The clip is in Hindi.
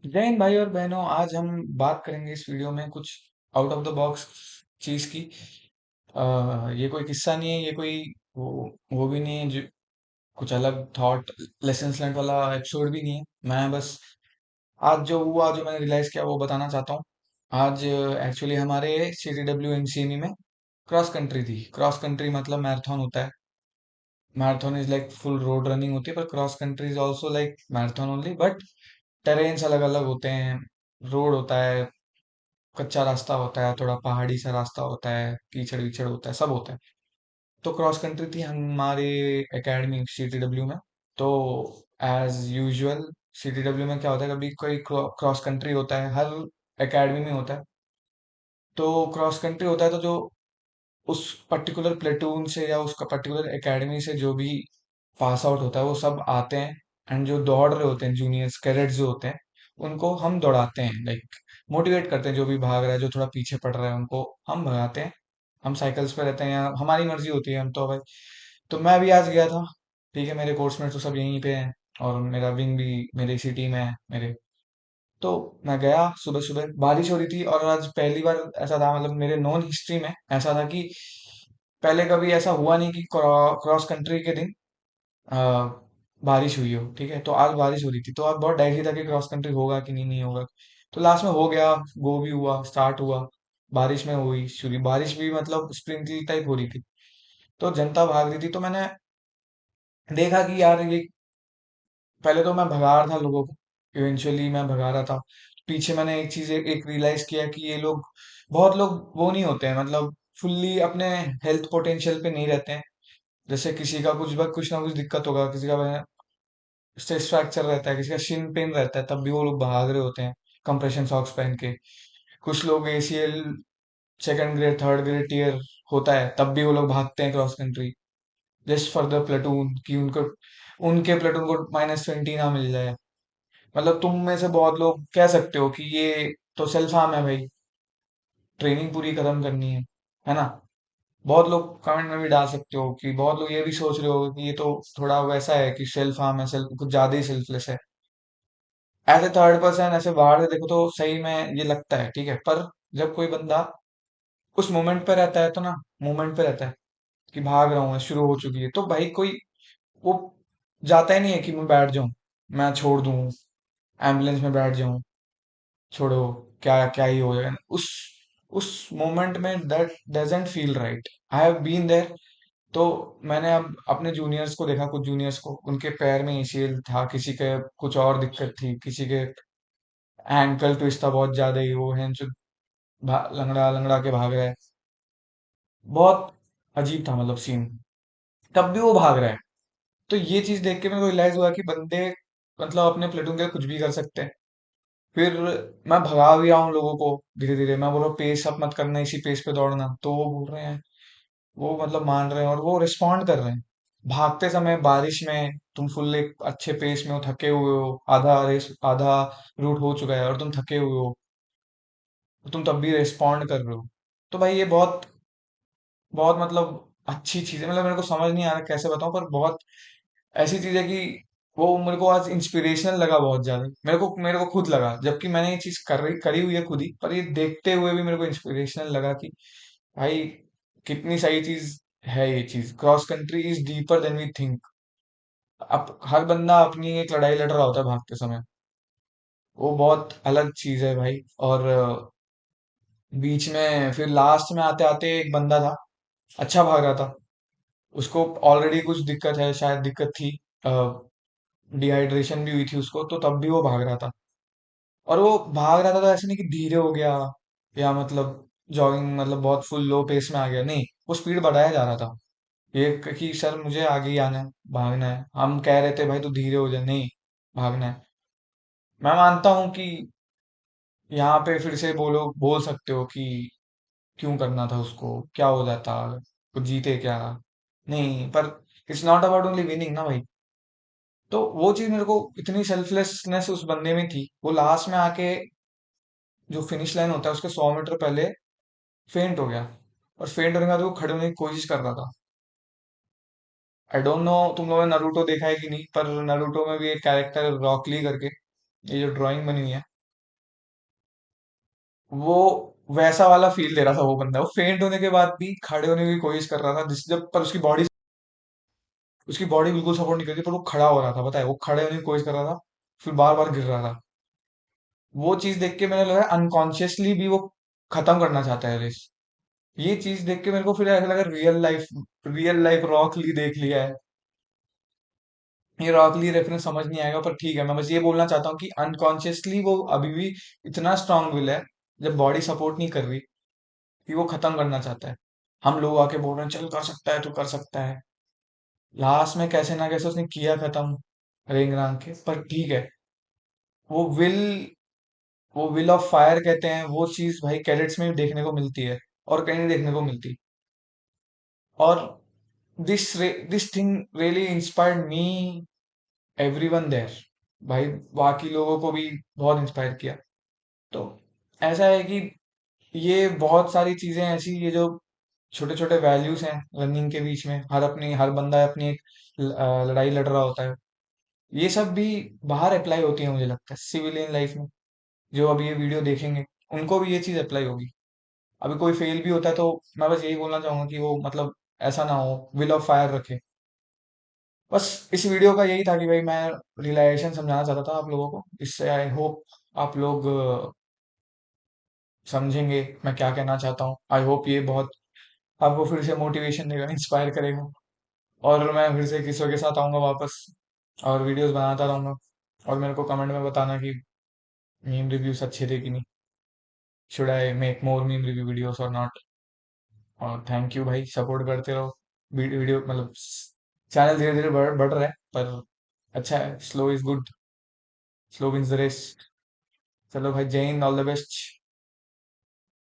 जय हिंद भाई और बहनों। आज हम बात करेंगे इस वीडियो में कुछ आउट ऑफ द बॉक्स चीज की। ये कोई किस्सा नहीं है, ये कोई वो भी नहीं है जो कुछ अलग थॉट लेसन्स लर्न वाला एपिसोड भी नहीं है। मैं बस आज जो हुआ, जो मैंने रियलाइज किया वो बताना चाहता हूँ। आज एक्चुअली हमारे CTW एनसीएमई में क्रॉस कंट्री थी। क्रॉस कंट्री मतलब मैराथन होता है। Marathon is like full road running होती है, पर cross country is also like marathon only, but terrains अलग अलग होते हैं। रोड होता है, कच्चा रास्ता होता है, थोड़ा पहाड़ी सा रास्ता होता है, कीचड़ विचड़ होता है, सब होता है। तो क्रॉस कंट्री थी हमारे एकेडमी CTW में। तो एज यूजुअल CTW में क्या होता है, कभी कोई क्रॉस कंट्री होता है, हर एकेडमी में होता है। तो क्रॉस कंट्री होता है तो जो उस पर्टिकुलर प्लेटून से या उसका पर्टिकुलर एकेडमी से जो भी पास आउट होता है वो सब आते हैं। एंड जो दौड़ रहे होते हैं, जूनियर्स कैडेट्स जो होते हैं, उनको हम दौड़ाते हैं, लाइक मोटिवेट करते हैं। जो भी भाग रहा है, जो थोड़ा पीछे पड़ रहा है, उनको हम भगाते हैं। हम साइकिल्स पे रहते हैं, या हमारी मर्जी होती है, हम तो भाई। तो मैं भी आज गया था। ठीक है, मेरे कोर्समेट तो सब यहीं पे हैं, और मेरा विंग भी मेरे इसी टीम है मेरे। तो मैं गया, सुबह सुबह बारिश हो रही थी, और आज पहली बार ऐसा था, मतलब मेरे नॉन हिस्ट्री में ऐसा था कि पहले कभी ऐसा हुआ नहीं कि क्रॉस कंट्री के दिन आ, बारिश हुई हो। ठीक है, तो आज बारिश हो रही थी, तो आज बहुत डाइट था कि क्रॉस कंट्री होगा कि नहीं, नहीं होगा। तो लास्ट में हो गया। गो भी हुआ, स्टार्ट हुआ। बारिश में हुई शुरू, बारिश भी मतलब स्प्रिंकल टाइप हो रही थी। तो जनता भाग रही थी, तो मैंने देखा कि यार ये, पहले तो मैं भगा रहा था लोगों को, इवेंचुअली मैं भगा रहा था। पीछे मैंने एक चीज एक रियलाइज किया कि ये लोग, बहुत लोग वो नहीं होते हैं, मतलब फुल्ली अपने हेल्थ पोटेंशियल पे नहीं रहते हैं। जैसे किसी का कुछ ना कुछ दिक्कत होगा, किसी का स्ट्रेस फ्रैक्चर रहता है, किसी का शिन पेन रहता है, तब भी वो लोग भाग रहे होते हैं कंप्रेशन सॉक्स पहन के। कुछ लोग ACL second grade third grade tear होता है, तब भी वो लोग भागते हैं cross country, just for the platoon, कि उनको, उनके प्लेटून को -20 ना मिल जाए। मतलब तुम में से बहुत लोग कह सकते हो कि ये तो सेल्फ हार्म है भाई, ट्रेनिंग पूरी खत्म करनी है ना। बहुत लोग कमेंट में भी डाल सकते हो कि बहुत लोग ये भी सोच रहे हो कि ये तो थोड़ा वैसा है कि सेल्फ हार्म है, सेल्फ कुछ ज्यादा ही सेल्फलेस है। एज ए थर्ड पर्सन ऐसे बाहर से देखो तो सही में ये लगता है, ठीक है। पर जब कोई बंदा उस मोमेंट पे रहता है, तो ना, मोमेंट पे रहता है कि भाग रहा हूँ, शुरू हो चुकी है, तो भाई कोई वो जाता ही नहीं है कि मैं बैठ जाऊं, मैं छोड़ दूं, एम्बुलेंस में बैठ जाऊं, छोड़ो, क्या क्या ही हो जाएगा उस मोमेंट में। That doesn't feel right. I have been there. तो मैंने अब अपने जूनियर्स को देखा, कुछ जूनियर्स को, उनके पैर में ACL था, किसी के कुछ और दिक्कत थी, किसी के एंकल ट्विस्ट था बहुत ज्यादा ही, वो है जो लंगड़ा लंगड़ा के भाग रहा है। बहुत अजीब था मतलब सीन, तब भी वो भाग रहा है। तो ये चीज देख के मेरे को रियलाइज हुआ कि बंदे मतलब अपने प्लेटून के लिए कुछ भी कर सकते हैं। फिर मैं भगा भी रहा हूँ लोगों को धीरे धीरे, मैं बोल रहा हूँ पेस अप मत करना, इसी पेस पे दौड़ना, तो वो बोल रहे हैं, वो मतलब मान रहे हैं और वो रिस्पॉन्ड कर रहे हैं। भागते समय बारिश में तुम फुल एक अच्छे पेस में हो, थके हुए हो, आधा रेस आधा रूट हो चुका है और तुम थके हुए हो, तो तुम तब भी रिस्पॉन्ड कर रहे हो। तो भाई ये बहुत बहुत मतलब अच्छी चीज है। मतलब मेरे को समझ नहीं आ रहा कैसे बताऊं, पर बहुत ऐसी चीज है कि वो मेरे को आज इंस्पिरेशनल लगा बहुत ज्यादा। मेरे को खुद लगा, जबकि मैंने ये चीज करी हुई है खुद ही, पर ये देखते हुए भी मेरे को इंस्पिरेशनल लगा कि भाई कितनी सही चीज है ये चीज। Cross country is deeper than we think. अब हर बंदा अपनी एक लड़ाई लड़ रहा होता है भागते समय, वो बहुत अलग चीज है भाई। और बीच में फिर लास्ट में आते आते एक बंदा था, अच्छा भाग रहा था, उसको ऑलरेडी कुछ दिक्कत है, शायद दिक्कत थी, डिहाइड्रेशन भी हुई थी उसको, तो तब भी वो भाग रहा था। और वो भाग रहा था तो ऐसे नहीं कि धीरे हो गया, या मतलब जॉगिंग मतलब बहुत फुल लो पेस में आ गया, नहीं, वो स्पीड बढ़ाया जा रहा था। ये कि सर मुझे आगे ही आना है, भागना है। हम कह रहे थे भाई तू धीरे हो जा, नहीं, भागना है। मैं मानता हूँ कि यहाँ पे फिर से बोलो, बोल सकते हो कि क्यों करना था उसको, क्या हो जाता, कुछ जीते क्या, नहीं, पर it's not about only winning ना भाई। तो वो चीज मेरे को, इतनी सेल्फलेसनेस उस बंदे में थी, वो लास्ट में आके जो फिनिश लाइन होता है उसके 100 मीटर पहले फेंट हो गया। और फेंट होने के बाद वो खड़े होने की कोशिश कर रहा था। आई डोंट नो तुम लोगों ने नरूटो देखा है कि नहीं, पर नरूटो में भी एक कैरेक्टर है रॉक ली करके, ये जो ड्राइंग बनी हुई है, वो वैसा वाला फील दे रहा था वो बंदा। वो फेंट होने के बाद भी खड़े होने की कोशिश कर रहा था, जिस जब पर उसकी बॉडी बिल्कुल सपोर्ट नहीं कर रही, पर वो खड़ा हो रहा था, पता है, वो खड़े होने की कोशिश कर रहा था, फिर बार बार गिर रहा था। वो चीज देख के मैंने लगा अनकॉन्शियसली भी वो खत्म करना चाहता है रेस। ये चीज देख के मेरे को फिर ऐसा लगा रियल लाइफ रॉक ली देख लिया है। ये रॉक ली रेफरेंस समझ नहीं आएगा, पर ठीक है, मैं बस ये बोलना चाहता हूँ कि अनकॉन्शियसली वो अभी भी इतना स्ट्रांग विल है, जब बॉडी सपोर्ट नहीं कर रही, कि वो खत्म करना चाहता है। हम लोग आके बोल रहे हैं चल कर सकता है, तू कर सकता है। लास्ट में कैसे ना कैसे उसने किया खत्म, रेंग रांग के, पर ठीक है। वो विल वो विल ऑफ फायर कहते हैं, वो चीज भाई कैडेट्स में भी देखने को मिलती है, और कहीं नहीं देखने को मिलती। और this thing really inspired me, everyone there, भाई, बाकी लोगों को भी बहुत इंस्पायर किया। तो ऐसा है कि ये बहुत सारी चीजें ऐसी, ये जो छोटे छोटे वैल्यूज हैं रनिंग के बीच में, हर बंदा अपनी एक लड़ाई लड़ रहा होता है, ये सब भी बाहर अप्लाई होती है, मुझे लगता है सिविलियन लाइफ में। जो अभी ये वीडियो देखेंगे, उनको भी ये चीज अप्लाई होगी। अभी कोई फेल भी होता है, तो मैं बस यही बोलना चाहूंगा कि वो मतलब ऐसा ना हो, विल ऑफ फायर रखे। बस इस वीडियो का यही था कि भाई मैं रियलाइजेशन समझाना चाहता था आप लोगों को, इससे आई होप आप लोग समझेंगे मैं क्या कहना चाहता हूँ। आई होप ये बहुत आपको फिर से मोटिवेशन देगा, इंस्पायर करेगा, और मैं फिर से किसी के साथ आऊंगा वापस, और वीडियोस बनाता रहूंगा। और मेरे को कमेंट में बताना कि मीम रिव्यूज अच्छे थे कि नहीं, should I make more meme review videos और नॉट। और थैंक यू भाई, सपोर्ट करते रहो। वीडियो मतलब चैनल धीरे धीरे बढ़ रहा है, पर अच्छा है, slow is good, slow wins the race. चलो भाई, जय हिंद, ऑल द बेस्ट।